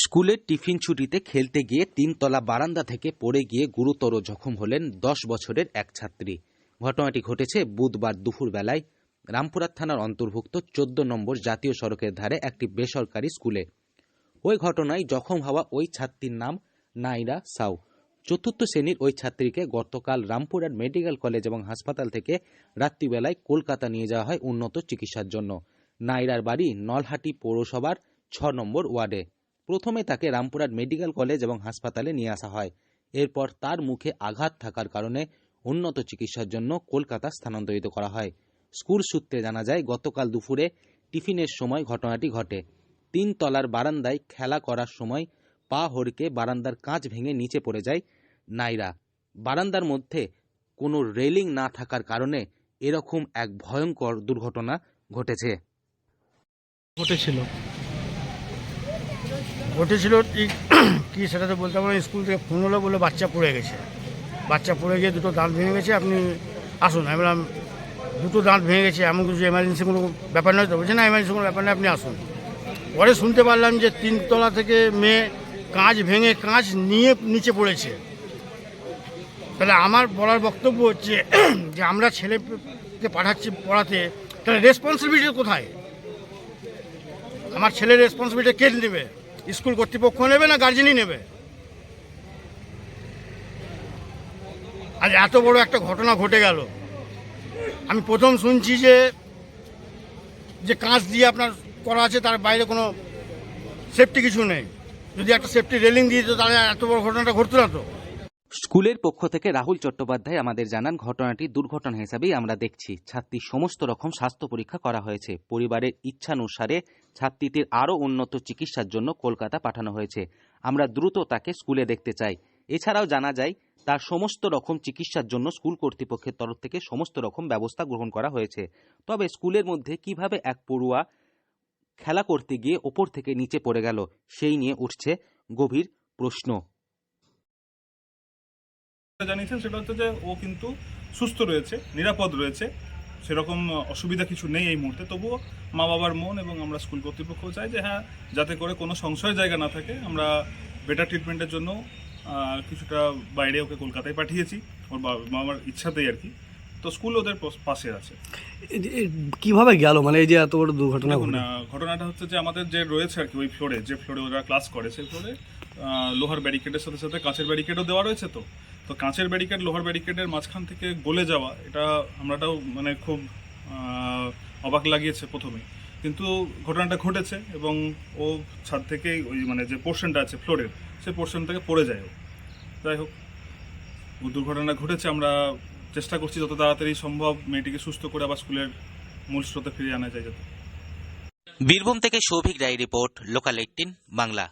স্কুলের টিফিন ছুটিতে খেলতে গিয়ে 3তলা বারান্দা থেকে পড়ে গিয়ে গুরুতর জখম হলেন 10 বছরের এক ছাত্রী। ঘটনাটি ঘটেছে বুধবার দুপুরবেলায় রামপুরহাট থানার অন্তর্ভুক্ত 14 নম্বর জাতীয় সড়কের ধারে একটি বেসরকারি স্কুলে। ওই ঘটনায় জখম হওয়া ওই ছাত্রীর নাম নাইরা সাউ। চতুর্থ শ্রেণীর ওই ছাত্রীকে গতকাল রামপুরহাট মেডিকেল কলেজ এবং হাসপাতাল থেকে রাত্রিবেলায় কলকাতা নিয়ে যাওয়া হয় উন্নত চিকিৎসার জন্য। নাইরার বাড়ি নলহাটি পৌরসভার 6 নম্বর ওয়ার্ডে। প্রথমে তাকে রামপুরহাট মেডিকেল কলেজ এবং হাসপাতালে নিয়ে আসা হয়। এরপর তার মুখে আঘাত থাকার কারণে উন্নত চিকিৎসার জন্য কলকাতা স্থানান্তরিত করা হয়। স্কুল সূত্রে জানা যায়, গতকাল দুপুরে টিফিনের সময় ঘটনাটি ঘটে। 3 তলার বারান্দায় খেলা করার সময় পা হড়কে বারান্দার কাঁচ ভেঙে নিচে পড়ে যায় নাইরা। বারান্দার মধ্যে কোনো রেলিং না থাকার কারণে এরকম এক ভয়ঙ্কর দুর্ঘটনা ঘটেছিল কি সেটা তো বলতে পারবো। স্কুল থেকে ফোন হলো, বলে বাচ্চা পড়ে গেছে, বাচ্চা পড়ে গিয়ে দুটো দাঁত ভেঙে গেছে, আপনি আসুন। আমি বললাম দুটো দাঁত ভেঙে গেছে, এমন কিছু এমার্জেন্সি কোনো ব্যাপার নয় তো? বলছে না, এমার্জেন্সি কোনো ব্যাপার নেই, আপনি আসুন। পরে শুনতে পারলাম যে 3 তলা থেকে মেয়ে কাঁচ ভেঙে কাঁচ নিয়ে নিচে পড়েছে। তাহলে আমার বলার বক্তব্য হচ্ছে যে আমরা ছেলেকে পাঠাচ্ছি পড়াতে, তাহলে রেসপন্সিবিলিটি কোথায়? আমার ছেলের রেসপন্সিবিলিটি কে নেবে? স্কুল কর্তৃপক্ষ নেবে না গার্জেনই নেবে? আজ এত বড় একটা ঘটনা ঘটে গেল। আমি প্রথম শুনছি যে কাঁচ দিয়ে আপনার করা আছে, তার বাইরে কোনো সেফটি কিছু নেই। যদি একটা সেফটি রেলিং দিয়ে দিত তাহলে এত বড় ঘটনাটা ঘটতো না তো। স্কুলের পক্ষ থেকে রাহুল চট্টোপাধ্যায় আমাদের জানান, ঘটনাটি দুর্ঘটনা হিসাবেই আমরা দেখছি। ছাত্রীর সমস্ত রকম স্বাস্থ্য পরীক্ষা করা হয়েছে। পরিবারের ইচ্ছানুসারে ছাত্রীটির আরও উন্নত চিকিৎসার জন্য কলকাতা পাঠানো হয়েছে। আমরা দ্রুত তাকে স্কুলে দেখতে চাই। এছাড়াও জানা যায়, তার সমস্ত রকম চিকিৎসার জন্য স্কুল কর্তৃপক্ষের তরফ থেকে সমস্ত রকম ব্যবস্থা গ্রহণ করা হয়েছে। তবে স্কুলের মধ্যে কিভাবে এক পড়ুয়া খেলা করতে গিয়ে ওপর থেকে নিচে পড়ে গেল, সেই নিয়ে উঠছে গভীর প্রশ্ন। জানিয়েছেন সেটা হচ্ছে যে ও কিন্তু সুস্থ রয়েছে, নিরাপদ রয়েছে, সেরকম অসুবিধা কিছু নেই এই মুহূর্তে। তবুও মা বাবার মন এবং আমরা স্কুল কর্তৃপক্ষ চাই যে হ্যাঁ, যাতে করে কোনো সংশয়ের জায়গা না থাকে। আমরা বেটার ট্রিটমেন্টের জন্য কিছুটা বাইরে ওকে কলকাতায় পাঠিয়েছি, ওর বাবার ইচ্ছাতেই আর কি। তো স্কুল ওদের পাশে আছে। কিভাবে গেল, মানে এই যে এত বড় দুর্ঘটনা? ঘটনাটা হচ্ছে যে আমাদের যে রয়েছে আর কি, ওই ফ্লোরে, যে ফ্লোরে ওরা ক্লাস করে, সেই ফ্লোরে লোহার ব্যারিকেডের সাথে সাথে কাঁচের ব্যারিকেডও দেওয়া রয়েছে। তো কাঁচের ব্যারিকেড লোহার ব্যারিকেডের মাঝখান থেকে গলে যাওয়া, এটা আমরাটাও মানে খুব অবাক লাগিয়েছে প্রথমে। কিন্তু ঘটনাটা ঘটেছে এবং ও ছাদ থেকে ওই মানে যে পোর্শনটা আছে ফ্লোরের, সেই পোর্শন থেকে পড়ে যায়। যাই হোক, দুর্ঘটনা ঘটেছে। আমরা চেষ্টা করছি যত তাড়াতাড়ি সম্ভব মেয়েটিকে সুস্থ করে আবার স্কুলের মূল স্রোতে ফিরিয়ে আনা যায় যাতে। বীরভূম থেকে সৌভিক রায় রিপোর্ট, লোকাল 18 বাংলা।